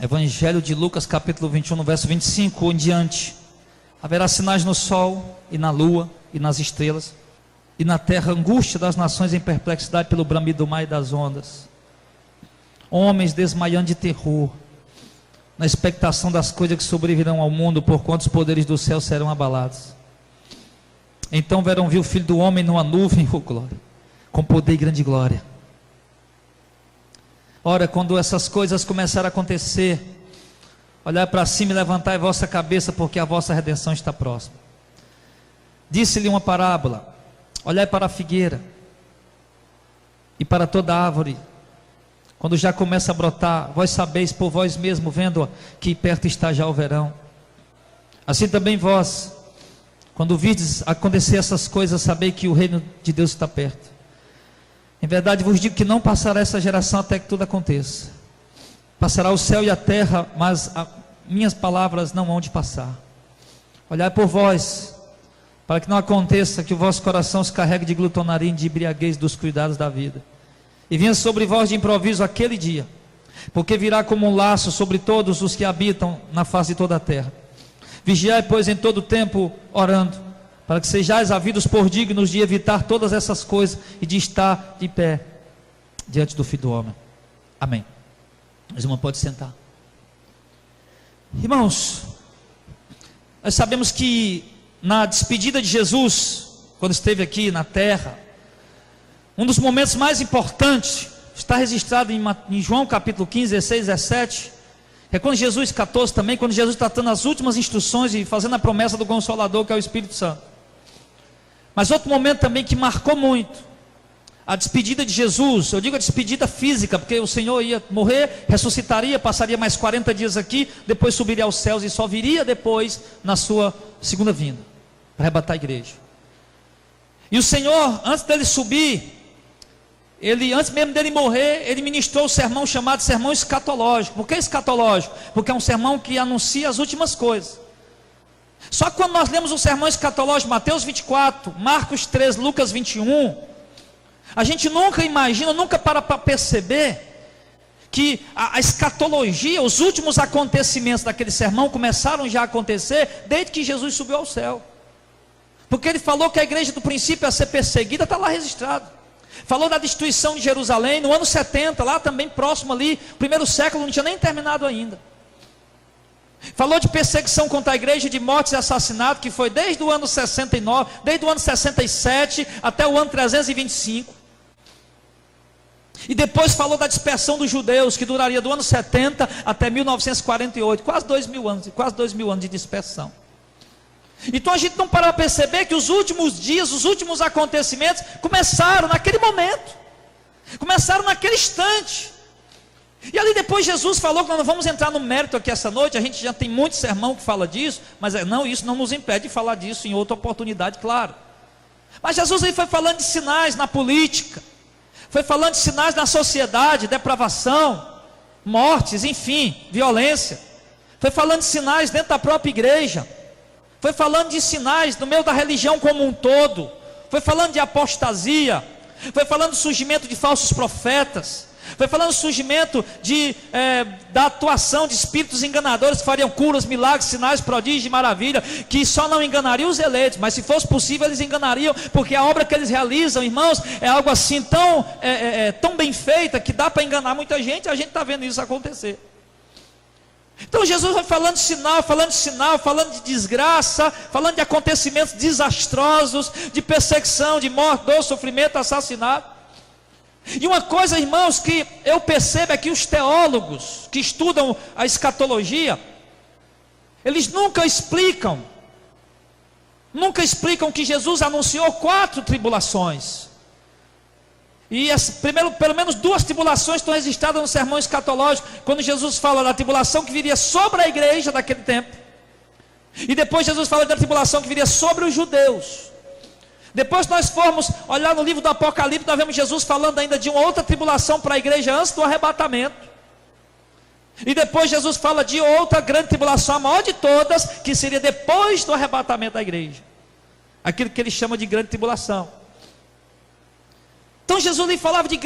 Evangelho de Lucas, capítulo 21, no verso 25 em diante. Haverá sinais no sol e na lua e nas estrelas, e na terra angústia das nações em perplexidade pelo bramido do mar e das ondas. Homens desmaiando de terror, na expectação das coisas que sobrevirão ao mundo, porquanto os poderes do céu serão abalados. Então verão vir o Filho do Homem numa nuvem, oh glória, com poder e grande glória. Ora, quando essas coisas começarem a acontecer, olhai para cima e levantai a vossa cabeça, porque a vossa redenção está próxima. Disse-lhe uma parábola: olhai para a figueira e para toda árvore, quando já começa a brotar, vós sabeis por vós mesmo, vendo que perto está já o verão. Assim também vós, quando virdes acontecer essas coisas, sabei que o reino de Deus está perto. Em verdade vos digo que não passará essa geração até que tudo aconteça. Passará o céu e a terra, mas minhas palavras não hão de passar. Olhai por vós, para que não aconteça que o vosso coração se carregue de glutonaria e de embriaguez dos cuidados da vida, e venha sobre vós de improviso aquele dia, porque virá como um laço sobre todos os que habitam na face de toda a terra. Vigiai, pois, em todo o tempo, orando, para que sejais havidos por dignos de evitar todas essas coisas e de estar de pé diante do Filho do Homem. Amém. Mas irmão, pode sentar. Irmãos, nós sabemos que na despedida de Jesus, quando esteve aqui na terra, um dos momentos mais importantes está registrado em João capítulo 15, 16, 17. É quando Jesus, 14 também, quando Jesus está dando as últimas instruções e fazendo a promessa do Consolador, que é o Espírito Santo. Mas outro momento também que marcou muito, a despedida de Jesus. Eu digo a despedida física, porque o Senhor ia morrer, ressuscitaria, passaria mais 40 dias aqui, depois subiria aos céus e só viria depois na sua segunda vinda, para arrebatar a igreja. E o Senhor, antes dele subir, antes mesmo dele morrer, ele ministrou o sermão chamado sermão escatológico. Por que escatológico? Porque é um sermão que anuncia as últimas coisas. Só que quando nós lemos o sermão escatológico, Mateus 24, Marcos 3, Lucas 21, a gente nunca imagina, nunca para perceber que a escatologia, os últimos acontecimentos daquele sermão começaram já a acontecer desde que Jesus subiu ao céu. Porque ele falou que a igreja do princípio ia ser perseguida, está lá registrado. Falou da destruição de Jerusalém no ano 70, lá também próximo ali, primeiro século, não tinha nem terminado ainda. Falou de perseguição contra a igreja, de mortes e assassinato, que foi desde o ano 69, desde o ano 67 até o ano 325. E depois falou da dispersão dos judeus, que duraria do ano 70 até 1948, quase 2.000 anos de dispersão. Então a gente não para perceber que os últimos dias, os últimos acontecimentos começaram naquele momento, começaram naquele instante. E ali depois Jesus falou que nós não vamos entrar no mérito aqui essa noite, a gente já tem muito sermão que fala disso, mas não, isso não nos impede de falar disso em outra oportunidade, claro. Mas Jesus aí foi falando de sinais na política, foi falando de sinais na sociedade, depravação, mortes, enfim, violência. Foi falando de sinais dentro da própria igreja, foi falando de sinais no meio da religião como um todo, foi falando de apostasia, foi falando do surgimento de falsos profetas, foi falando do surgimento da atuação de espíritos enganadores que fariam curas, milagres, sinais, prodígios e maravilha, que só não enganariam os eleitos, mas se fosse possível eles enganariam, porque a obra que eles realizam, irmãos, é algo assim tão bem feita, que dá para enganar muita gente, e a gente está vendo isso acontecer. Então Jesus vai falando de sinal, falando de desgraça, falando de acontecimentos desastrosos, de perseguição, de morte, dor, sofrimento, assassinato. E uma coisa, irmãos, que eu percebo é que os teólogos que estudam a escatologia, eles nunca explicam que Jesus anunciou 4 tribulações. E pelo menos 2 tribulações estão registradas no sermão escatológico, quando Jesus fala da tribulação que viria sobre a igreja daquele tempo, e depois Jesus fala da tribulação que viria sobre os judeus. Depois nós formos olhar no livro do Apocalipse, nós vemos Jesus falando ainda de uma outra tribulação para a igreja antes do arrebatamento. E depois Jesus fala de outra grande tribulação, a maior de todas, que seria depois do arrebatamento da igreja. Aquilo que ele chama de grande tribulação. Então Jesus lhe falava de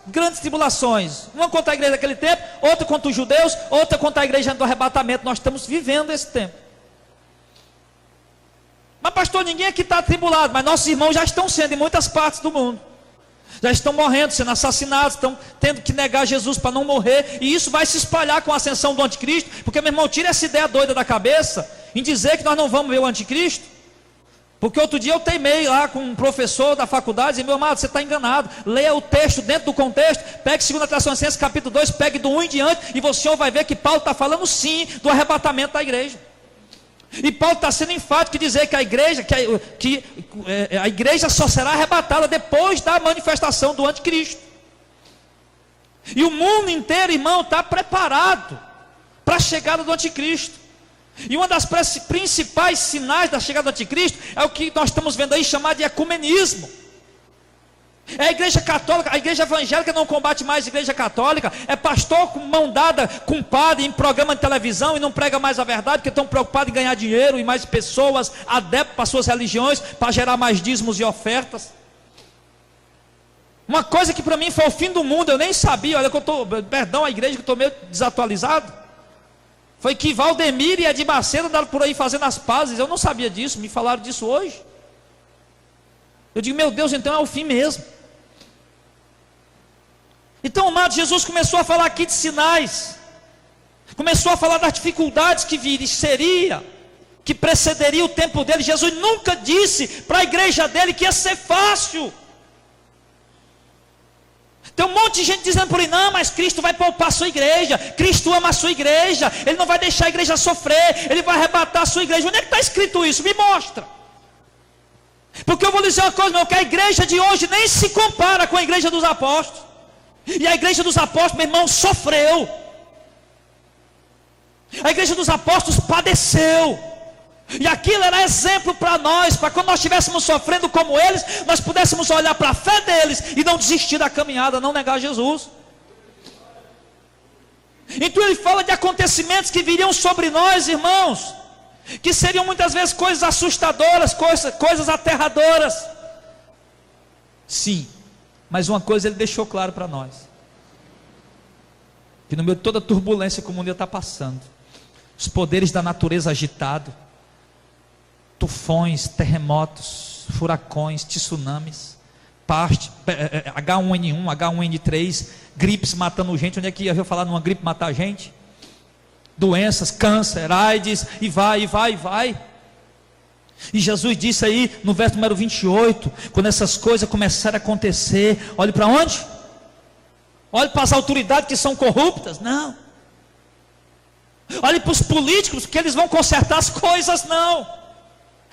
grandes tribulações, uma contra a igreja daquele tempo, outra contra os judeus, outra contra a igreja do arrebatamento. Nós estamos vivendo esse tempo. Mas pastor, ninguém aqui está atribulado, mas nossos irmãos já estão sendo em muitas partes do mundo, já estão morrendo, sendo assassinados, estão tendo que negar Jesus para não morrer, e isso vai se espalhar com a ascensão do anticristo, porque meu irmão, tira essa ideia doida da cabeça, em dizer que nós não vamos ver o anticristo, porque outro dia eu teimei lá com um professor da faculdade, e meu amado, você está enganado, leia o texto dentro do contexto, pegue 2 Tessalonicenses capítulo 2, pegue do 1 em diante, e você vai ver que Paulo está falando sim, do arrebatamento da igreja, e Paulo está sendo enfático em dizer que a igreja só será arrebatada depois da manifestação do anticristo, e o mundo inteiro, irmão, está preparado para a chegada do anticristo. E uma das principais sinais da chegada do anticristo é o que nós estamos vendo aí chamado de ecumenismo. É a igreja católica, a igreja evangélica não combate mais a igreja católica, é pastor com mão dada com padre em programa de televisão e não prega mais a verdade, porque estão preocupados em ganhar dinheiro e mais pessoas adeptas para suas religiões, para gerar mais dízimos e ofertas. Uma coisa que para mim foi o fim do mundo, eu nem sabia, olha que eu estou, perdão a igreja que eu estou meio desatualizado, foi que Valdemir e Edir Macedo andaram por aí fazendo as pazes. Eu não sabia disso, me falaram disso hoje. Eu digo, meu Deus, então é o fim mesmo. Então, amado, Jesus começou a falar aqui de sinais, começou a falar das dificuldades que seria, que precederia o tempo dele. Jesus nunca disse para a igreja dele que ia ser fácil. Tem um monte de gente dizendo por aí, não, mas Cristo vai poupar a sua igreja, Cristo ama a sua igreja, Ele não vai deixar a igreja sofrer, Ele vai arrebatar a sua igreja. Onde é que está escrito isso? Me mostra. Porque eu vou dizer uma coisa, meu, que a igreja de hoje nem se compara com a igreja dos apóstolos. E a igreja dos apóstolos, meu irmão, sofreu. A igreja dos apóstolos padeceu. E aquilo era exemplo para nós, para quando nós estivéssemos sofrendo como eles, nós pudéssemos olhar para a fé deles e não desistir da caminhada, não negar Jesus. Então ele fala de acontecimentos que viriam sobre nós, irmãos, que seriam muitas vezes coisas assustadoras, coisas aterradoras. Sim, mas uma coisa ele deixou claro para nós, que no meio de toda a turbulência que o mundo está passando, os poderes da natureza agitado, tufões, terremotos, furacões, tsunamis, H1N1, H1N3, gripes matando gente. Onde é que ia falar numa gripe matar gente? Doenças, câncer, AIDS, e vai. E Jesus disse aí no verso número 28, quando essas coisas começarem a acontecer, olhe para onde? Olhe para as autoridades que são corruptas? Não. Olhe para os políticos, que eles vão consertar as coisas? Não.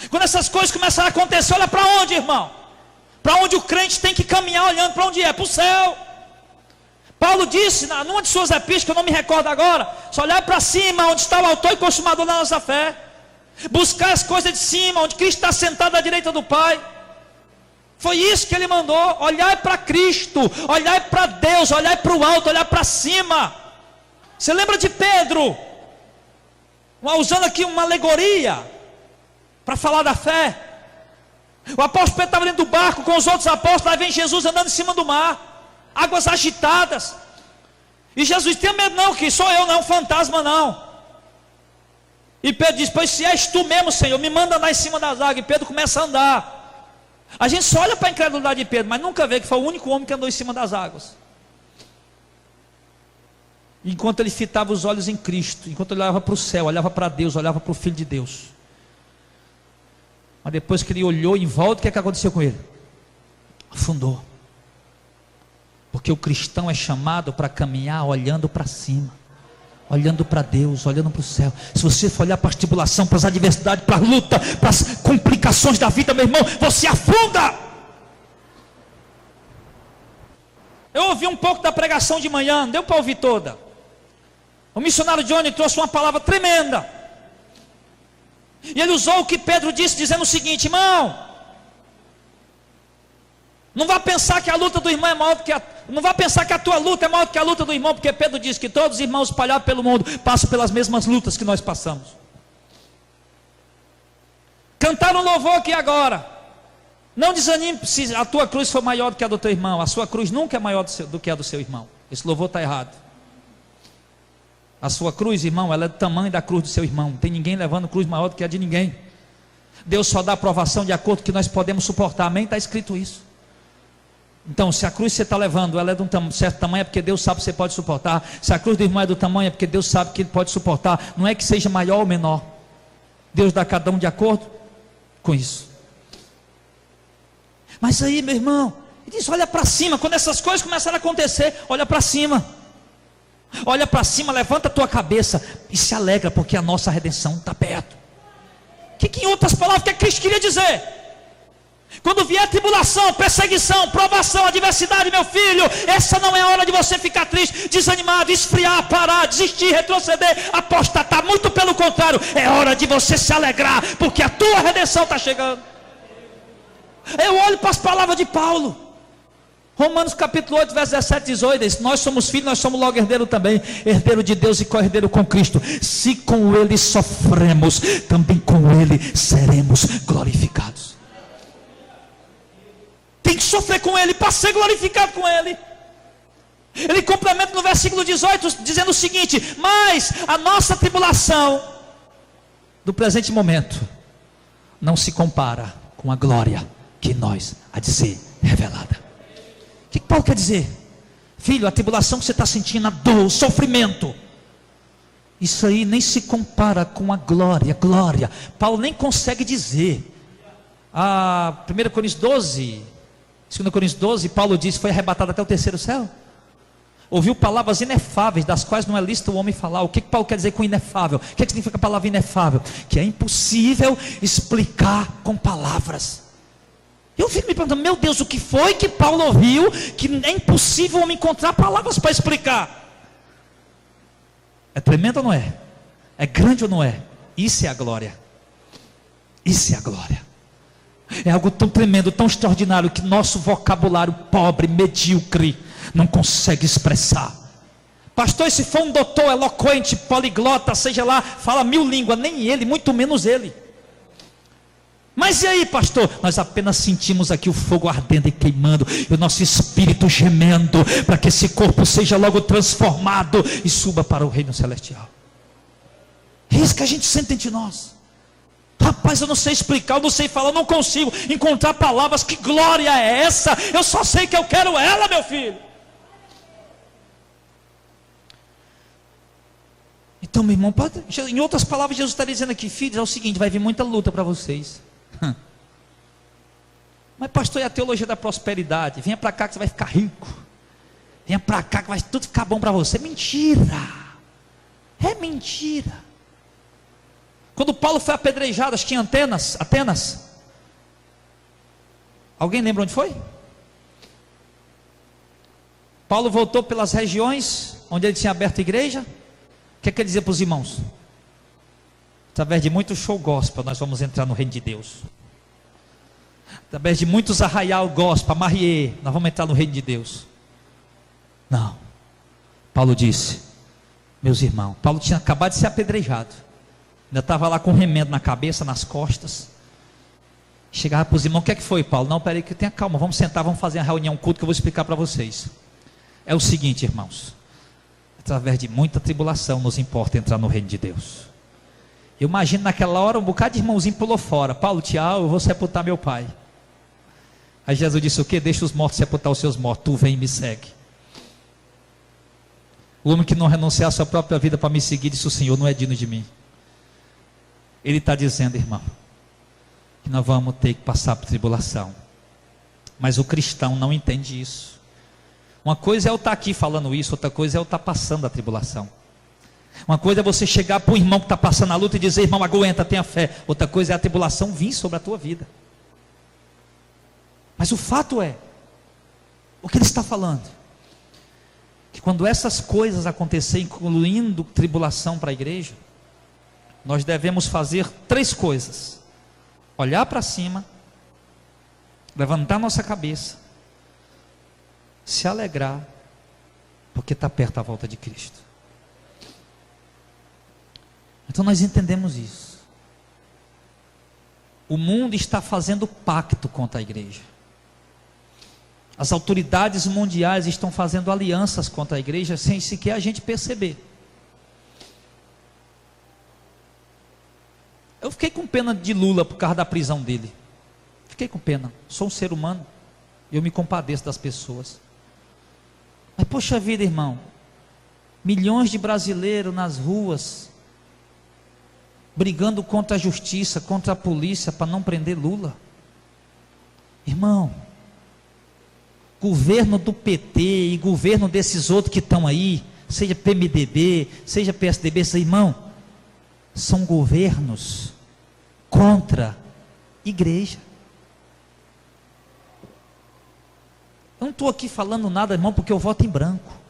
Quando essas coisas começarem a acontecer, olha para onde, irmão? Para onde o crente tem que caminhar, olhando para onde é? Para o céu. Paulo disse, numa de suas epístolas, que eu não me recordo agora, só olhar para cima, onde está o autor e consumador da nossa fé, buscar as coisas de cima, onde Cristo está sentado à direita do Pai. Foi isso que ele mandou, olhar para Cristo, olhar para Deus, olhar para o alto, olhar para cima. Você lembra de Pedro, usando aqui uma alegoria, para falar da fé? O apóstolo Pedro estava dentro do barco com os outros apóstolos, aí vem Jesus andando em cima do mar, águas agitadas, e Jesus, tem medo não, que sou eu, não é um fantasma não. E Pedro diz, pois se és tu mesmo, Senhor, me manda andar em cima das águas. E Pedro começa a andar. A gente só olha para a incredulidade de Pedro, mas nunca vê que foi o único homem que andou em cima das águas. Enquanto ele fitava os olhos em Cristo, enquanto ele olhava para o céu, olhava para Deus, olhava para o Filho de Deus. Mas depois que ele olhou em volta, o que aconteceu com ele? Afundou. Porque o cristão é chamado para caminhar olhando para cima, olhando para Deus, olhando para o céu. Se você for olhar para as tribulações, para as adversidades, para a luta, para as complicações da vida, meu irmão, você afunda. Eu ouvi um pouco da pregação de manhã, não deu para ouvir toda. O missionário Johnny trouxe uma palavra tremenda. E ele usou o que Pedro disse, dizendo o seguinte, irmão, não vá pensar que a luta do irmão é maior do que não vá pensar que a tua luta é maior do que a luta do irmão, porque Pedro diz que todos os irmãos espalhados pelo mundo passam pelas mesmas lutas que nós passamos. Cantaram louvor aqui agora, Não desanime se a tua cruz for maior do que a do teu irmão. A sua cruz nunca é maior do que a do seu irmão. Esse louvor está errado. A sua cruz, irmão, ela é do tamanho da cruz do seu irmão. Não tem ninguém levando cruz maior do que a de ninguém. Deus só dá aprovação de acordo com o que nós podemos suportar. Amém? Está escrito isso. Então, se a cruz que você está levando, ela é de um certo tamanho, é porque Deus sabe que você pode suportar. Se a cruz do irmão é do tamanho, é porque Deus sabe que ele pode suportar. Não é que seja maior ou menor. Deus dá a cada um de acordo com isso. Mas aí, meu irmão, ele diz: olha para cima. Quando essas coisas começaram a acontecer, olha para cima. Olha para cima, levanta a tua cabeça e se alegra, porque a nossa redenção está perto. Que em outras palavras, o que Cristo queria dizer? Quando vier tribulação, perseguição, provação, adversidade, meu filho, essa não é hora de você ficar triste, desanimado, esfriar, parar, desistir, retroceder, apostatar. Muito pelo contrário, é hora de você se alegrar, porque a tua redenção está chegando. Eu olho para as palavras de Paulo, Romanos capítulo 8, verso 17, 18, diz: nós somos filhos, nós somos logo herdeiro também, herdeiro de Deus e co-herdeiro com Cristo. Se com Ele sofremos, também com Ele seremos glorificados. Tem que sofrer com Ele para ser glorificado com Ele. Ele complementa no versículo 18, dizendo o seguinte: mas a nossa tribulação do presente momento não se compara com a glória que nós há de ser revelada. O que Paulo quer dizer? Filho, a tribulação que você está sentindo, a dor, o sofrimento, isso aí nem se compara com a glória. Paulo nem consegue dizer. 1 Coríntios 12, 2 Coríntios 12, Paulo diz: foi arrebatado até o terceiro céu. Ouviu palavras inefáveis, das quais não é lícito o homem falar. O que Paulo quer dizer com inefável? O que significa a palavra inefável? Que é impossível explicar com palavras. Eu fico me perguntando: meu Deus, o que foi que Paulo ouviu que é impossível me encontrar palavras para explicar? É tremendo ou não é? É grande ou não é? Isso é a glória. Isso é a glória. É algo tão tremendo, tão extraordinário, que nosso vocabulário pobre, medíocre, não consegue expressar. Pastor, e se for um doutor eloquente, poliglota, seja lá, fala 1000 línguas, nem ele, muito menos ele. Mas e aí, pastor? Nós apenas sentimos aqui o fogo ardendo e queimando, e o nosso espírito gemendo, para que esse corpo seja logo transformado e suba para o reino celestial. É isso que a gente sente entre nós. Rapaz, eu não sei explicar, eu não sei falar, eu não consigo encontrar palavras. Que glória é essa? Eu só sei que eu quero ela, meu filho. Então, meu irmão, em outras palavras, Jesus está dizendo aqui: filhos, é o seguinte, vai vir muita luta para vocês. Mas pastor, e a teologia da prosperidade? Venha para cá que você vai ficar rico. Venha para cá que vai tudo ficar bom para você. Mentira. É mentira. Quando Paulo foi apedrejado, acho que em Atenas. Alguém lembra onde foi? Paulo voltou pelas regiões onde ele tinha aberto a igreja. O que é que ele dizia para os irmãos? Através de muito show gospel, nós vamos entrar no reino de Deus. Através de muitos arraial gospel, Marie, nós vamos entrar no reino de Deus. Não. Paulo disse: meus irmãos, Paulo tinha acabado de ser apedrejado. Ainda estava lá com remendo na cabeça, nas costas. Chegava para os irmãos: o que é que foi, Paulo? Não, peraí, que tenha calma, vamos sentar, vamos fazer uma reunião, um culto que eu vou explicar para vocês. É o seguinte, irmãos: através de muita tribulação nos importa entrar no reino de Deus. Eu imagino naquela hora um bocado de irmãozinho pulou fora. Paulo, tchau, eu vou sepultar meu pai. Aí Jesus disse: o que? Deixa os mortos sepultar os seus mortos, tu vem e me segue. O homem que não renunciar à sua própria vida para me seguir, disse: o Senhor não é digno de mim. Ele está dizendo, irmão, que nós vamos ter que passar por tribulação. Mas o cristão não entende isso. Uma coisa é eu estar aqui falando isso, outra coisa é eu estar passando a tribulação. Uma coisa é você chegar para o irmão que está passando a luta e dizer: irmão, aguenta, tenha fé. Outra coisa é a tribulação vir sobre a tua vida. Mas o fato é, o que ele está falando, que quando essas coisas acontecerem, incluindo tribulação para a igreja, nós devemos fazer 3 coisas: olhar para cima, levantar nossa cabeça, se alegrar, porque está perto a volta de Cristo. Então nós entendemos isso. O mundo está fazendo pacto contra a igreja. As autoridades mundiais estão fazendo alianças contra a igreja sem sequer a gente perceber. Eu fiquei com pena de Lula por causa da prisão dele. Fiquei com pena. Sou um ser humano. Eu me compadeço das pessoas. Mas poxa vida, irmão. Milhões de brasileiros nas ruas, brigando contra a justiça, contra a polícia, para não prender Lula. Irmão, governo do PT e governo desses outros que estão aí, seja PMDB, seja PSDB, irmão, são governos contra igreja. Eu não estou aqui falando nada, irmão, porque eu voto em branco.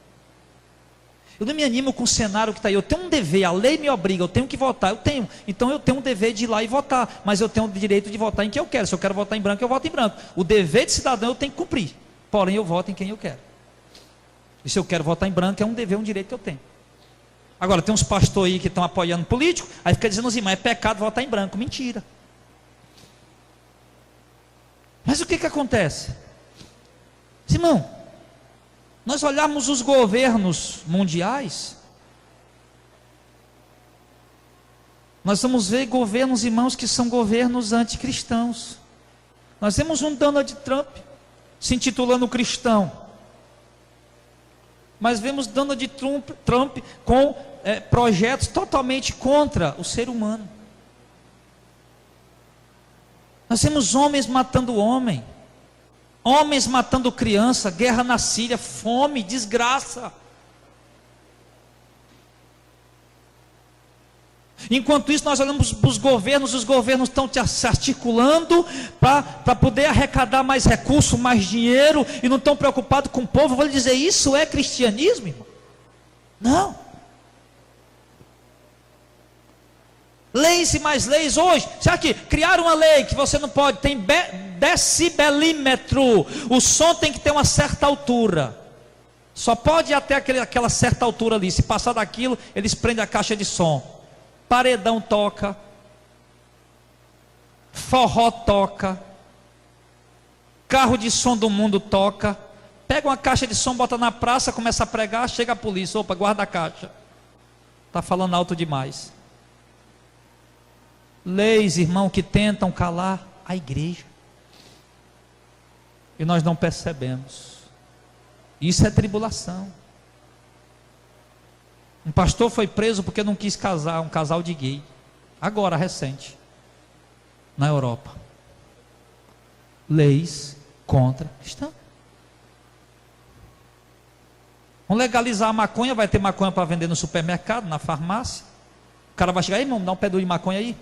Eu não me animo com o cenário que está aí. Eu tenho um dever, a lei me obriga, eu tenho que votar, eu tenho. Então eu tenho um dever de ir lá e votar, mas eu tenho o direito de votar em quem eu quero. Se eu quero votar em branco, eu voto em branco. O dever de cidadão eu tenho que cumprir, porém eu voto em quem eu quero. E se eu quero votar em branco, é um dever, um direito que eu tenho. Agora, tem uns pastores aí que estão apoiando político, aí fica dizendo assim, mas é pecado votar em branco. Mentira. Mas o que acontece? Irmão, nós olharmos os governos mundiais, nós vamos ver governos, irmãos, que são governos anticristãos. Nós vemos um Donald Trump se intitulando cristão, mas vemos Donald Trump com projetos totalmente contra o ser humano. Nós vemos homens matando homem, homens matando criança, guerra na Síria, fome, desgraça. Enquanto isso, nós olhamos para os governos estão se articulando para poder arrecadar mais recursos, mais dinheiro, e não estão preocupados com o povo. Eu vou lhe dizer, isso é cristianismo, irmão? Não. Leis e mais leis hoje. Será que criaram uma lei que você não pode, tem decibelímetro, o som tem que ter uma certa altura, só pode ir até aquela certa altura ali, se passar daquilo, eles prendem a caixa de som. Paredão toca, forró toca, carro de som do mundo toca, pega uma caixa de som, bota na praça, começa a pregar, chega a polícia, opa, guarda a caixa, está falando alto demais. Leis, irmão, que tentam calar a igreja, e nós não percebemos. Isso é tribulação. Um pastor foi preso porque não quis casar, um casal de gay, agora recente, na Europa. Leis contra cristãos. Vão legalizar a maconha, vai ter maconha para vender no supermercado, na farmácia. O cara vai chegar, aí, irmão, dá um pé duro de maconha aí.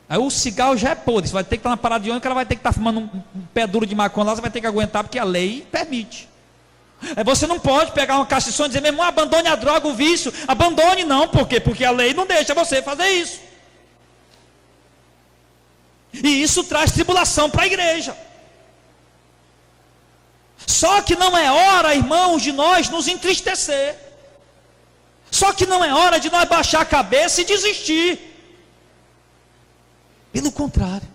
Aí o cigarro já é podre, você vai ter que estar na parada de ônibus, o cara vai ter que estar fumando um pé duro de maconha lá, você vai ter que aguentar, porque a lei permite. Aí você não pode pegar uma caixa de som e dizer, meu irmão, abandone a droga, o vício. Abandone não, por quê? Porque a lei não deixa você fazer isso. E isso traz tribulação para a igreja. Só que não é hora, irmãos, de nós nos entristecer. Só que não é hora de nós baixar a cabeça e desistir. Pelo contrário.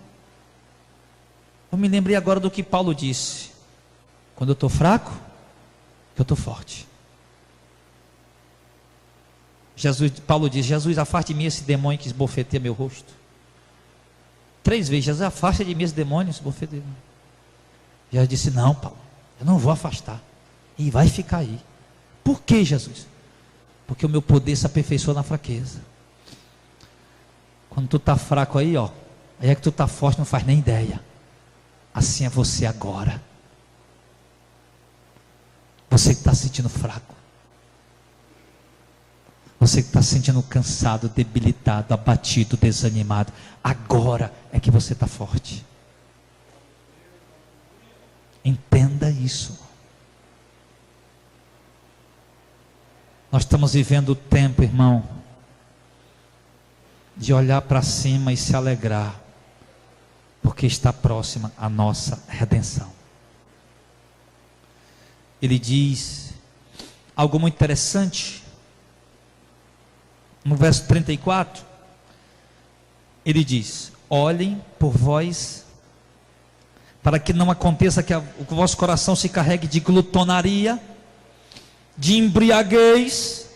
Eu me lembrei agora do que Paulo disse. Quando eu estou fraco, eu estou forte. Paulo diz, Jesus, afaste de mim esse demônio que esbofeteia meu rosto. 3 vezes, Jesus, afasta de mim esse demônio que esbofeteia. Jesus disse, não, Paulo, eu não vou afastar. E vai ficar aí. Por que, Jesus? Porque o meu poder se aperfeiçoa na fraqueza. Quando tu está fraco aí, ó, aí é que tu está forte, não faz nem ideia. Assim é você agora. Você que está se sentindo fraco, você que está se sentindo cansado, debilitado, abatido, desanimado, agora é que você está forte. Entenda isso. Nós estamos vivendo o tempo, irmão, de olhar para cima e se alegrar, porque está próxima a nossa redenção. Ele diz algo muito interessante, no verso 34, Ele diz: olhem por vós, para que não aconteça que o vosso coração se carregue de glutonaria, de embriaguez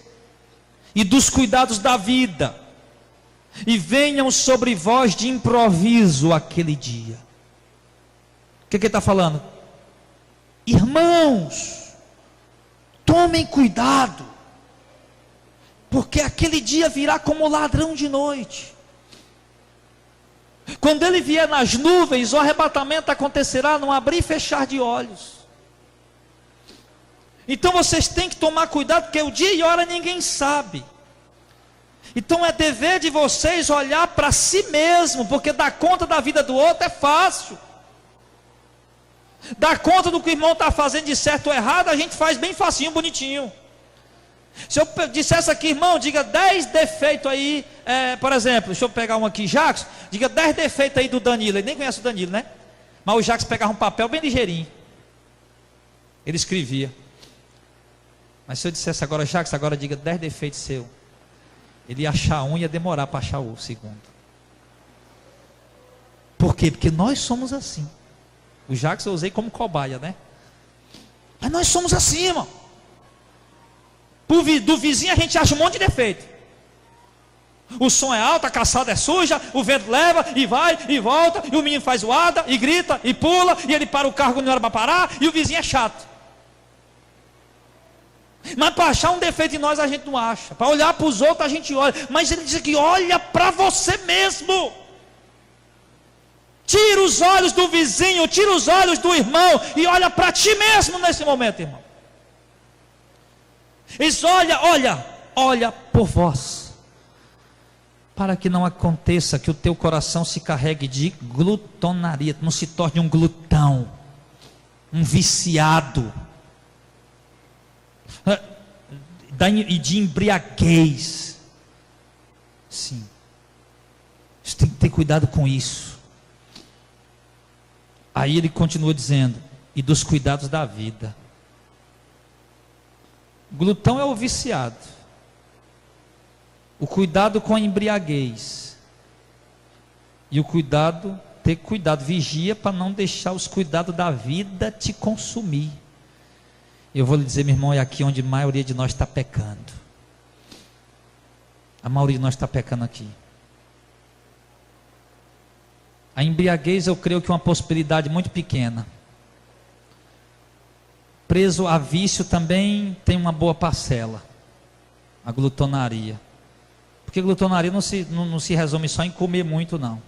e dos cuidados da vida, e venham sobre vós de improviso aquele dia. O que ele está falando? Irmãos, tomem cuidado, porque aquele dia virá como ladrão de noite. Quando ele vier nas nuvens, o arrebatamento acontecerá num abrir e fechar de olhos. Então vocês têm que tomar cuidado, porque o dia e hora ninguém sabe. Então é dever de vocês olhar para si mesmo, porque dar conta da vida do outro é fácil. Dar conta do que o irmão está fazendo de certo ou errado, a gente faz bem facinho, bonitinho. Se eu dissesse aqui, irmão, diga 10 defeitos aí, por exemplo, deixa eu pegar um aqui, Jacques, diga 10 defeitos aí do Danilo. Ele nem conhece o Danilo, né? Mas o Jacques pegava um papel bem ligeirinho, ele escrevia. Mas se eu dissesse agora, Jacques, agora diga 10 defeitos seu, ele ia achar um e ia demorar para achar o segundo. Por quê? Porque nós somos assim. O Jacques eu usei como cobaia, né? Mas nós somos assim, irmão. Do vizinho a gente acha um monte de defeito. O som é alto, a calçada é suja, o vento leva e vai e volta, e o menino faz zoada e grita e pula, e ele para o carro quando não era para parar, e o vizinho é chato. Mas para achar um defeito em nós a gente não acha. Para olhar para os outros a gente olha. Mas ele diz aqui: olha para você mesmo. Tira os olhos do vizinho, tira os olhos do irmão e olha para ti mesmo nesse momento, irmão. Diz: olha por vós, para que não aconteça que o teu coração se carregue de glutonaria, não se torne um glutão, um viciado, e de embriaguez. Sim, você tem que ter cuidado com isso. Aí ele continua dizendo: e dos cuidados da vida. Glutão é o viciado. O cuidado com a embriaguez. E o cuidado, ter cuidado, vigia para não deixar os cuidados da vida te consumir. Eu vou lhe dizer, meu irmão, é aqui onde a maioria de nós está pecando. A maioria de nós está pecando aqui. A embriaguez, eu creio que é uma possibilidade muito pequena. Preso a vício também tem uma boa parcela. A glutonaria. Porque glutonaria não se resume só em comer muito, não.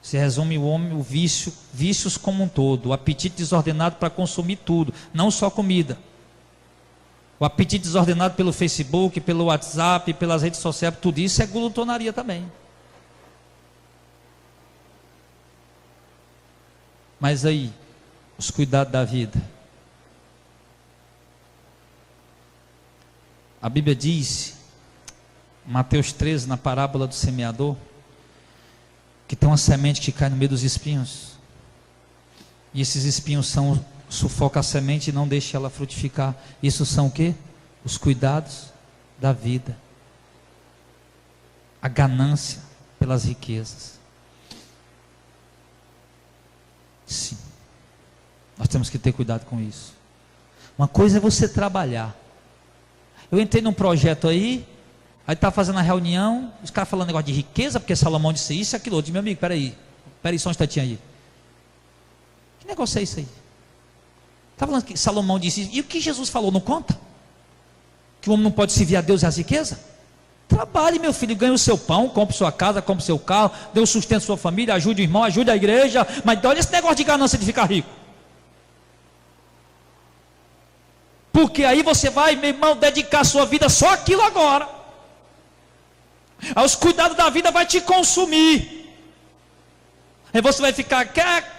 Se resume o vício, vícios como um todo. O apetite desordenado para consumir tudo, não só comida. O apetite desordenado pelo Facebook, pelo WhatsApp, pelas redes sociais, tudo isso é glutonaria também. Mas aí, os cuidados da vida. A Bíblia diz, Mateus 13, na parábola do semeador, que tem uma semente que cai no meio dos espinhos. E esses espinhos sufocam a semente e não deixam ela frutificar. Isso são o quê? Os cuidados da vida. A ganância pelas riquezas. Sim. Nós temos que ter cuidado com isso. Uma coisa é você trabalhar. Eu entrei num projeto aí está fazendo a reunião, os caras falando negócio de riqueza, porque Salomão disse isso e aquilo outro. Meu amigo, peraí só um instantinho aí. Que negócio é isso aí? Está falando que Salomão disse isso, e o que Jesus falou, não conta? Que o homem não pode servir a Deus e a riqueza? Trabalhe, meu filho, ganhe o seu pão, compre sua casa, compre seu carro, dê o sustento à sua família, ajude o irmão, ajude a igreja, mas olha esse negócio de ganância de ficar rico. Porque aí você vai, meu irmão, dedicar a sua vida só aquilo agora. Os cuidados da vida vai te consumir. Aí você vai ficar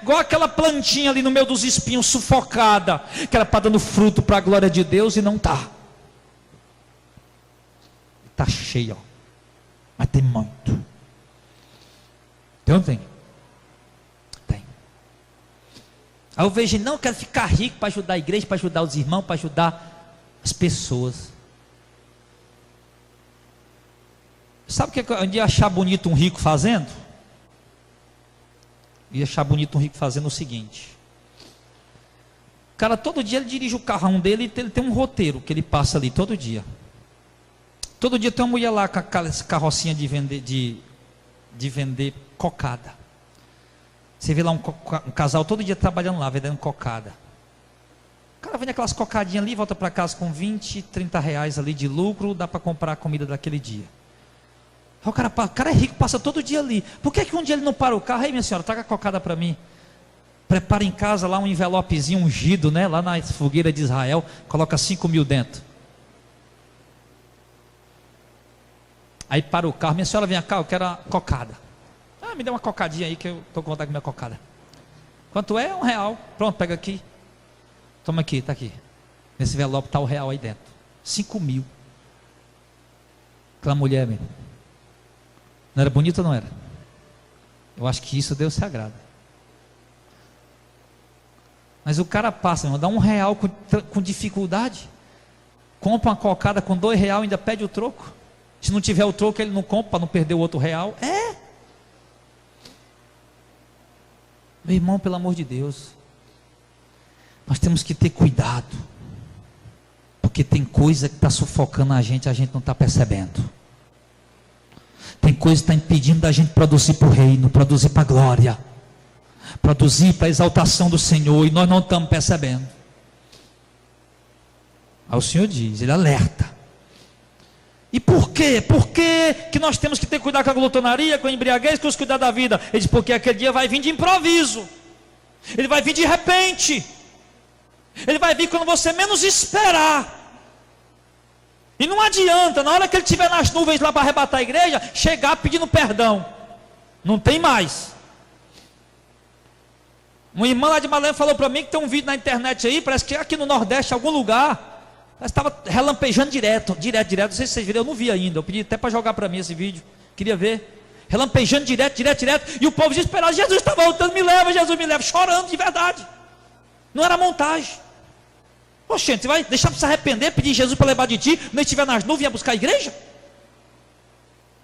igual aquela plantinha ali no meio dos espinhos, sufocada, que ela está dando fruto para a glória de Deus e não está. Está cheia, ó. Mas tem muito. Tem ou não tem? Tem. Aí eu vejo, não, eu quero ficar rico para ajudar a igreja, para ajudar os irmãos, para ajudar as pessoas. Sabe o que eu ia achar bonito um rico fazendo? Ia achar bonito um rico fazendo o seguinte: o cara todo dia ele dirige o carrão dele e ele tem um roteiro que ele passa ali todo dia. Todo dia tem uma mulher lá com aquela carrocinha de vender cocada. Você vê lá um casal todo dia trabalhando lá, vendendo cocada. O cara vende aquelas cocadinhas ali, volta para casa com 20, 30 reais ali de lucro, dá para comprar a comida daquele dia. O cara é rico, passa todo dia ali. Por que um dia ele não para o carro? Ei, minha senhora, traga a cocada para mim. Prepara em casa lá um envelopezinho ungido, né? Lá na fogueira de Israel, coloca 5.000 dentro. Aí para o carro, minha senhora, vem cá, eu quero a cocada. Ah, me dê uma cocadinha aí que eu estou com vontade de comer cocada. Quanto é? R$1. Pronto, pega aqui. Toma aqui, está aqui. Nesse envelope está o R$1 aí dentro. 5.000. Aquela mulher mesmo. Não era bonita ou não era? Eu acho que isso Deus se agrada. Mas o cara passa, irmão, dá R$1 com dificuldade. Compra uma cocada com R$2 e ainda pede o troco. Se não tiver o troco, ele não compra para não perder o outro R$1. Meu irmão, pelo amor de Deus, nós temos que ter cuidado, porque tem coisa que está sufocando a gente não está percebendo. Tem coisa que está impedindo da gente produzir para o reino, produzir para a glória, produzir para a exaltação do Senhor, e nós não estamos percebendo. Aí o Senhor diz, Ele alerta. E por quê? Por que nós temos que ter cuidado com a glutonaria, com a embriaguez, com os cuidados da vida? Ele diz, porque aquele dia vai vir de improviso. Ele vai vir de repente. Ele vai vir quando você menos esperar. E não adianta, na hora que ele estiver nas nuvens lá para arrebatar a igreja, chegar pedindo perdão. Não tem mais. Uma irmã lá de Malém falou para mim que tem um vídeo na internet aí, parece que aqui no Nordeste, em algum lugar, estava relampejando direto. Não sei se vocês viram, eu não vi ainda. Eu pedi até para jogar para mim esse vídeo. Queria ver. Relampejando direto. E o povo desesperado. Jesus está voltando, me leva, Jesus me leva. Chorando de verdade. Não era montagem. Poxa, gente, você vai deixar para se arrepender, pedir Jesus para levar de ti, quando ele estiver nas nuvens e buscar a igreja?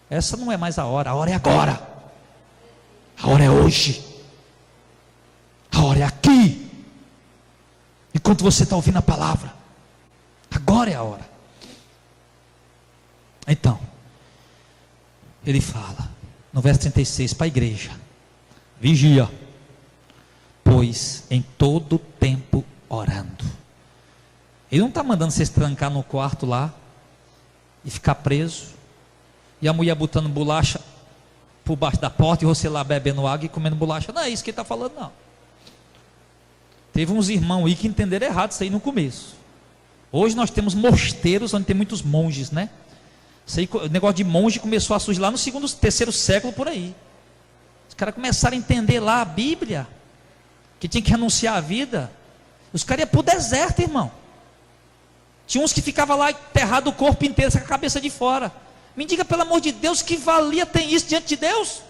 Essa não é mais a hora é agora. A hora é hoje. A hora é aqui. Enquanto você está ouvindo a palavra. Agora é a hora. Então, ele fala, no verso 36, para a igreja: vigia, pois em todo tempo orando. Ele não está mandando você se trancar no quarto lá e ficar preso, e a mulher botando bolacha por baixo da porta e você lá bebendo água e comendo bolacha. Não é isso que ele está falando, não. Teve uns irmãos aí que entenderam errado isso aí no começo. Hoje nós temos mosteiros onde tem muitos monges, né? Isso aí, o negócio de monge começou a surgir lá no terceiro século por aí. Os caras começaram a entender lá a Bíblia, que tinha que renunciar à vida. Os caras iam para o deserto, irmão. Tinha uns que ficavam lá enterrado o corpo inteiro, com a cabeça de fora. Me diga, pelo amor de Deus, que valia tem isso diante de Deus?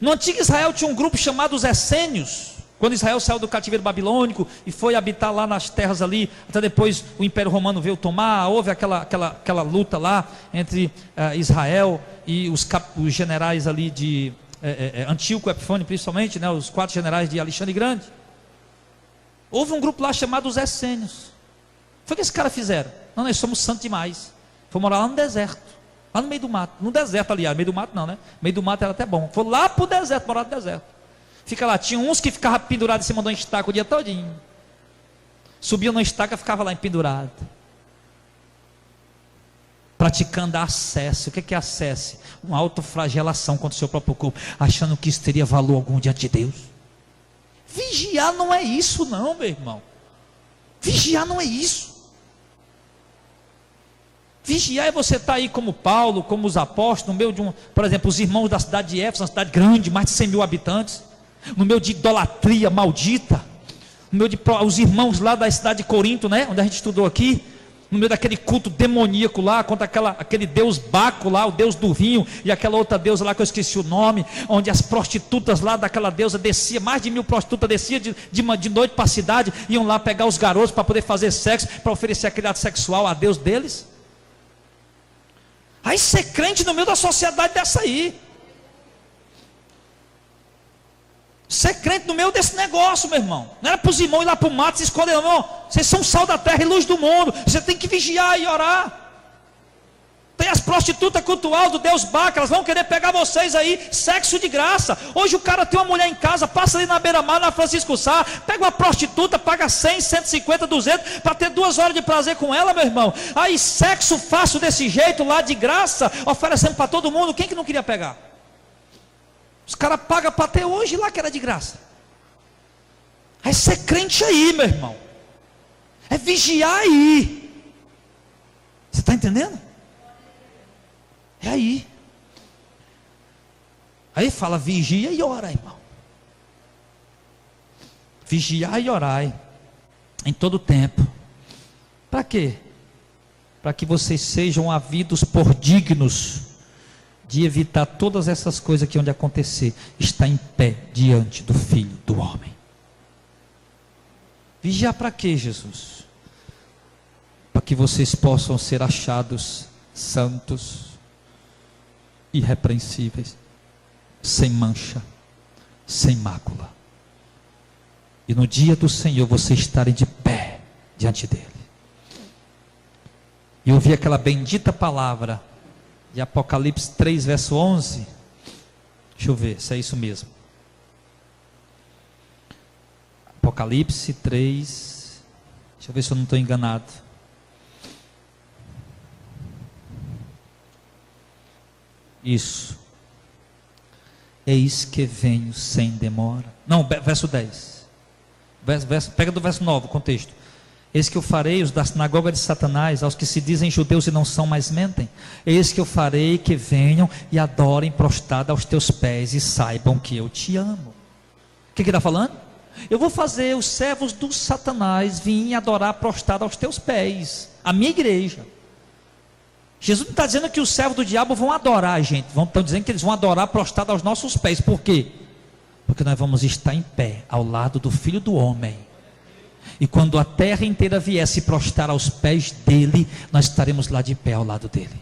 No antigo Israel tinha um grupo chamado os essênios. Quando Israel saiu do cativeiro babilônico e foi habitar lá nas terras ali, até depois o Império Romano veio tomar, houve aquela luta lá entre Israel e os generais ali de Antíoco Epifânio, principalmente, né, os 4 generais de Alexandre Grande. Houve um grupo lá chamado os essênios. Foi o que esses caras fizeram? Não, nós somos santos demais. Foi morar lá no deserto, lá no meio do mato. No deserto, aliás, no meio do mato não, né? No meio do mato era até bom. Foi lá para o deserto, morar no deserto. Fica lá, tinha uns que ficavam pendurados em cima de uma estaca o dia todinho. Subiam na estaca e ficavam lá pendurado. Praticando acesso. O que é acesso? Uma autoflagelação contra o seu próprio corpo, achando que isso teria valor algum diante de Deus. Vigiar não é isso não, meu irmão. Vigiar não é isso. Vigiar é você estar aí como Paulo, como os apóstolos, no meio de por exemplo, os irmãos da cidade de Éfeso, uma cidade grande, mais de 100.000 habitantes, no meio de idolatria maldita, no meio de os irmãos lá da cidade de Corinto, né, onde a gente estudou aqui, no meio daquele culto demoníaco lá, contra aquele deus Baco lá, o deus do vinho, e aquela outra deusa lá que eu esqueci o nome, onde as prostitutas lá daquela deusa desciam, mais de 1.000 prostitutas desciam de noite para a cidade, iam lá pegar os garotos para poder fazer sexo, para oferecer aquele ato sexual a Deus deles. Aí ser crente no meio da sociedade dessa aí. Ser crente no meio desse negócio, meu irmão. Não era para os irmãos ir lá para o mato se esconder, não, irmão. Vocês são sal da terra e luz do mundo. Você tem que vigiar e orar. Tem as prostitutas cultuais do Deus Baca, elas vão querer pegar vocês aí, sexo de graça. Hoje o cara tem uma mulher em casa, passa ali na beira-mar, na Francisco Sá, pega uma prostituta, paga 100, 150, 200, para ter 2 horas de prazer com ela, meu irmão. Aí sexo fácil desse jeito, lá de graça, oferecendo para todo mundo, quem que não queria pegar? Os caras pagam para ter hoje lá que era de graça. É ser crente aí, meu irmão. É vigiar aí. Você está entendendo? É aí. Aí fala, vigia e ora, irmão. Vigiar e orai em todo tempo. Para quê? Para que vocês sejam havidos por dignos de evitar todas essas coisas que onde acontecer, está em pé diante do Filho do Homem. Vigiar para quê, Jesus? Para que vocês possam ser achados santos, irrepreensíveis, sem mancha, sem mácula. E no dia do Senhor vocês estarem de pé diante dele. E ouvir aquela bendita palavra de Apocalipse 3, verso 11. Deixa eu ver se é isso mesmo. Apocalipse 3. Deixa eu ver se eu não estou enganado. Isso. Eis que venho sem demora. Não, verso 10. Pega do verso 9, o contexto. Eis que eu farei os da sinagoga de Satanás, aos que se dizem judeus e não são, mas mentem. Eis que eu farei que venham e adorem prostrado aos teus pés e saibam que eu te amo. O que ele está falando? Eu vou fazer os servos do Satanás virem adorar prostrado aos teus pés, a minha igreja. Jesus não está dizendo que os servos do diabo vão adorar a gente, estão dizendo que eles vão adorar prostrado aos nossos pés. Por quê? Porque nós vamos estar em pé ao lado do Filho do Homem. E quando a terra inteira vier se prostrar aos pés dele, nós estaremos lá de pé ao lado dele.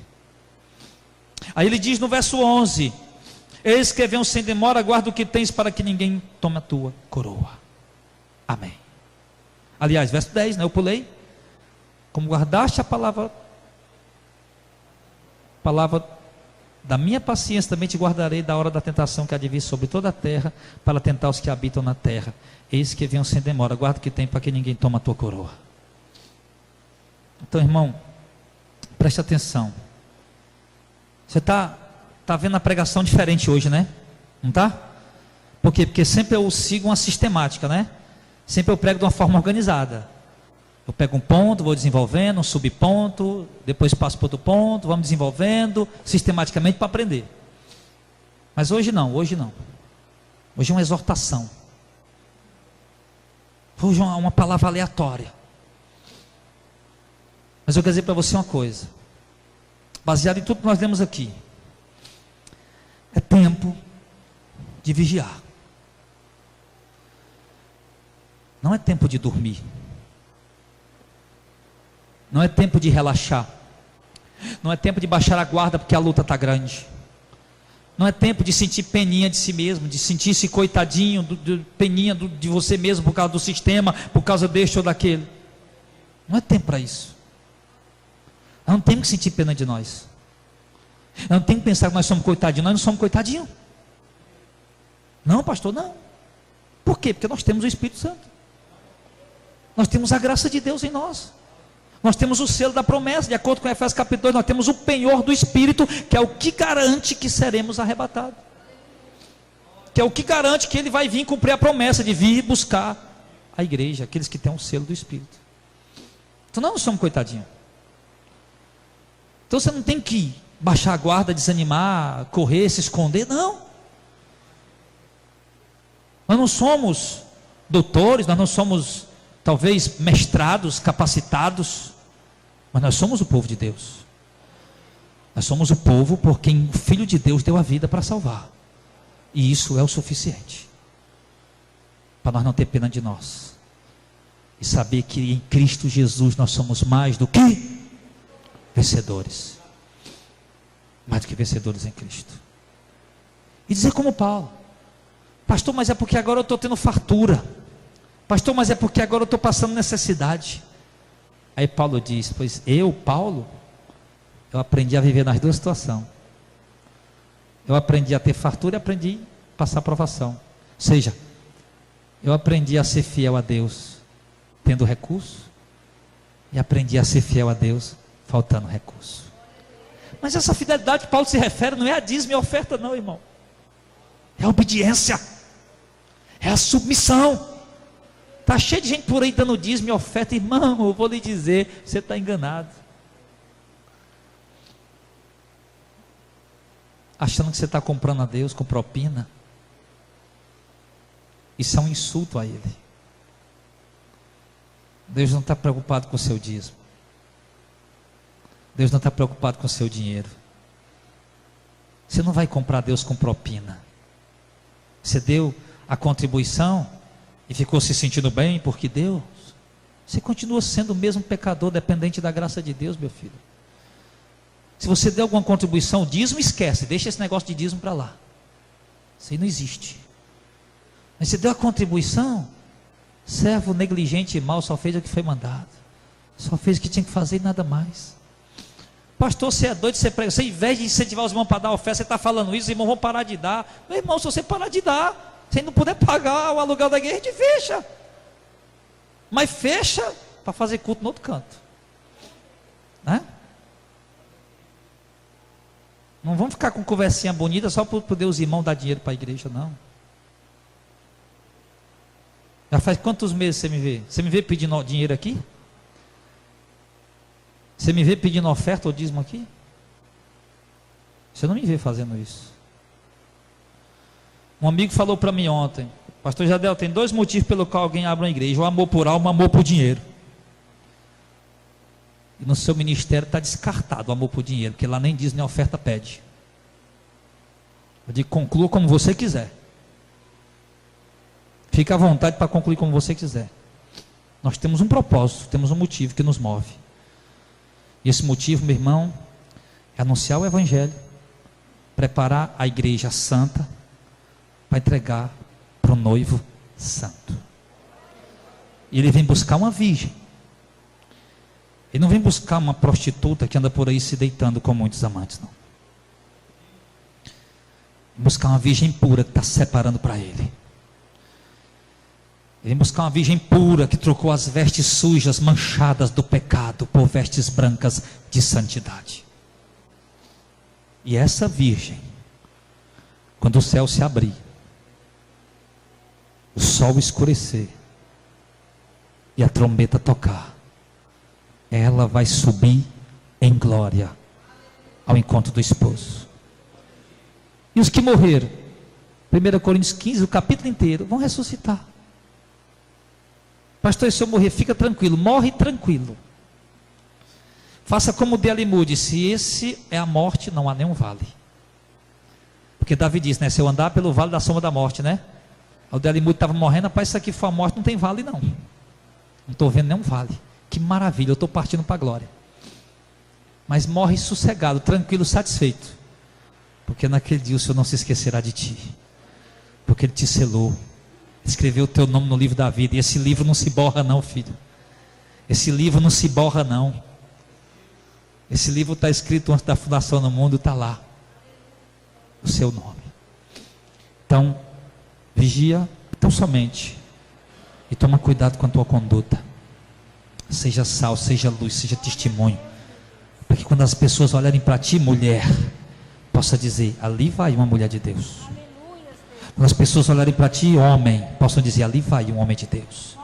Aí ele diz no verso 11: eis que venham sem demora, guarda o que tens para que ninguém tome a tua coroa. Amém. Aliás, verso 10, né, eu pulei. Como guardaste a palavra da minha paciência, também te guardarei da hora da tentação que há de vir sobre toda a terra, para tentar os que habitam na terra. Eis que venham sem demora, guarda o que tem para que ninguém tome a tua coroa. Então, irmão, preste atenção. Você está vendo a pregação diferente hoje, né? Não está? Por quê? Porque sempre eu sigo uma sistemática, né? Sempre eu prego de uma forma organizada. Eu pego um ponto, vou desenvolvendo, um subponto, depois passo para outro ponto, vamos desenvolvendo sistematicamente para aprender. Mas hoje não. Hoje é uma exortação. Hoje é uma palavra aleatória. Mas eu quero dizer para você uma coisa, baseado em tudo que nós lemos aqui. É tempo de vigiar. Não é tempo de dormir. Não é tempo de relaxar. Não é tempo de baixar a guarda porque a luta está grande. Não é tempo de sentir peninha de si mesmo, de sentir-se coitadinho, peninha de você mesmo por causa do sistema, por causa deste ou daquele. Não é tempo para isso. Nós não temos que sentir pena de nós. Nós não temos que pensar que nós somos coitadinhos. Nós não somos coitadinhos. Não, pastor, não. Por quê? Porque nós temos o Espírito Santo. Nós temos a graça de Deus em nós. Nós temos o selo da promessa, de acordo com Efésios capítulo 2, nós temos o penhor do Espírito, que é o que garante que seremos arrebatados. Que é o que garante que ele vai vir cumprir a promessa de vir buscar a igreja, aqueles que têm o selo do Espírito. Então nós não somos coitadinhos. Então você não tem que baixar a guarda, desanimar, correr, se esconder, não. Nós não somos doutores, nós não somos talvez mestrados, capacitados, mas nós somos o povo de Deus. Nós somos o povo por quem o Filho de Deus deu a vida para salvar. E isso é o suficiente para nós não ter pena de nós e saber que em Cristo Jesus nós somos mais do que vencedores. mais do que vencedores em Cristo. E dizer como Paulo: pastor, mas é porque agora eu estou tendo fartura. Pastor, mas é porque agora eu estou passando necessidade. Aí Paulo diz: pois eu, Paulo, eu aprendi a viver nas duas situações. Eu aprendi a ter fartura e aprendi a passar provação. Ou seja, eu aprendi a ser fiel a Deus tendo recurso, e aprendi a ser fiel a Deus faltando recurso. Mas essa fidelidade que Paulo se refere não é a dízimo e a oferta não, irmão. É a obediência, é a submissão. Está cheio de gente por aí dando dízimo e oferta. Irmão, eu vou lhe dizer, você está enganado, achando que você está comprando a Deus com propina. Isso é um insulto a Ele. Deus não está preocupado com o seu dízimo. Deus não está preocupado com o seu dinheiro. Você não vai comprar Deus com propina. Você deu a contribuição e ficou se sentindo bem porque deu. Você continua sendo o mesmo pecador, dependente da graça de Deus, meu filho. Se você der alguma contribuição, dízimo, esquece, deixa esse negócio de dízimo para lá. Isso aí não existe. Mas você deu a contribuição, servo negligente e mau, só fez o que foi mandado, só fez o que tinha que fazer e nada mais. Pastor, você é doido, você prega, você, ao invés de incentivar os irmãos para dar oferta, você está falando isso, os irmãos vão parar de dar. Meu irmão, se você parar de dar, se não puder pagar o aluguel da igreja, a gente fecha. Mas fecha para fazer culto no outro canto, né? Não vamos ficar com conversinha bonita só para poder os irmãos dar dinheiro para a igreja, não. Já faz quantos meses você me vê? Você me vê pedindo dinheiro aqui? Você me vê pedindo oferta ou dízimo aqui? Você não me vê fazendo isso. Um amigo falou para mim ontem: pastor Jadel, tem dois motivos pelo qual alguém abre uma igreja: o amor por alma, o amor por dinheiro. E no seu ministério está descartado o amor por dinheiro, porque lá nem diz nem oferta pede. Eu digo: conclua como você quiser. Fique à vontade para concluir como você quiser. Nós temos um propósito, temos um motivo que nos move. E esse motivo, meu irmão, é anunciar o Evangelho, preparar a igreja santa para entregar para o noivo santo. E ele vem buscar uma virgem. Ele não vem buscar uma prostituta que anda por aí se deitando com muitos amantes, não. Vem buscar uma virgem pura que está separando para ele. Ele vem buscar uma virgem pura que trocou as vestes sujas, manchadas do pecado, por vestes brancas de santidade. E essa virgem, quando o céu se abrir, o sol escurecer e a trombeta tocar, ela vai subir em glória ao encontro do esposo. E os que morreram, 1 Coríntios 15, o capítulo inteiro, vão ressuscitar. Pastor, se eu morrer, fica tranquilo, morre tranquilo. Faça como D.L. Moody: se esse é a morte, não há nenhum vale. Porque Davi disse, né? Se eu andar pelo vale da sombra da morte, né? O D.L. Moody estava morrendo: rapaz, isso aqui foi a morte, não tem vale não. Não estou vendo nenhum vale. Que maravilha, eu estou partindo para a glória. Mas morre sossegado, tranquilo, satisfeito. Porque naquele dia o Senhor não se esquecerá de ti. Porque Ele te selou, escreveu o teu nome no livro da vida. E esse livro não se borra não, filho. Esse livro não se borra não. Esse livro está escrito antes da fundação do mundo, está lá o seu nome. Então, vigia tão somente e toma cuidado com a tua conduta. Seja sal, seja luz, seja testemunho, para que quando as pessoas olharem para ti, mulher, possa dizer: ali vai uma mulher de Deus. Quando as pessoas olharem para ti, homem, possam dizer: ali vai um homem de Deus.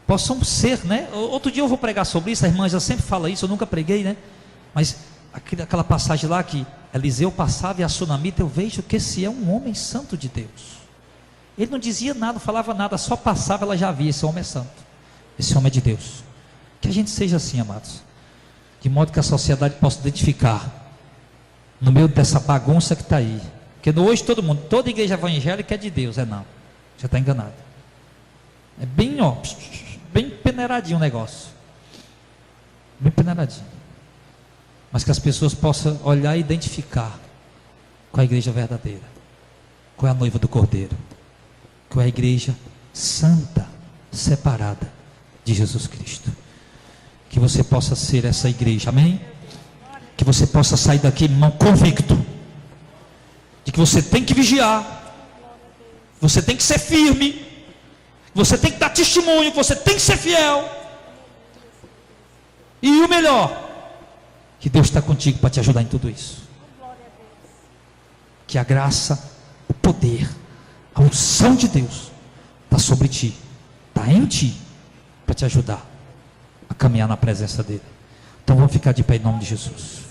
Possam ser, né? Outro dia eu vou pregar sobre isso. A irmã já sempre fala isso, eu nunca preguei, né? Mas aquela passagem lá que Eliseu passava e a sunamita, eu vejo que esse é um homem santo de Deus. Ele não dizia nada, não falava nada, só passava, ela já via: esse homem é santo, esse homem é de Deus. Que a gente seja assim, amados, de modo que a sociedade possa identificar no meio dessa bagunça que está aí. Porque hoje toda igreja evangélica é de Deus. É não, já está enganado. É bem, ó, bem peneiradinho o negócio, bem peneiradinho. mas que as pessoas possam olhar e identificar qual é a igreja verdadeira, qual é a noiva do Cordeiro, qual é a igreja santa, separada de Jesus Cristo. Que você possa ser essa igreja, amém? Que você possa sair daqui, irmão, convicto de que você tem que vigiar, você tem que ser firme, você tem que dar testemunho, você tem que ser fiel, e o melhor, que Deus está contigo para te ajudar em tudo isso. Que a graça, o poder, a unção de Deus está sobre ti, está em ti, para te ajudar a caminhar na presença dele. Então vamos ficar de pé em nome de Jesus.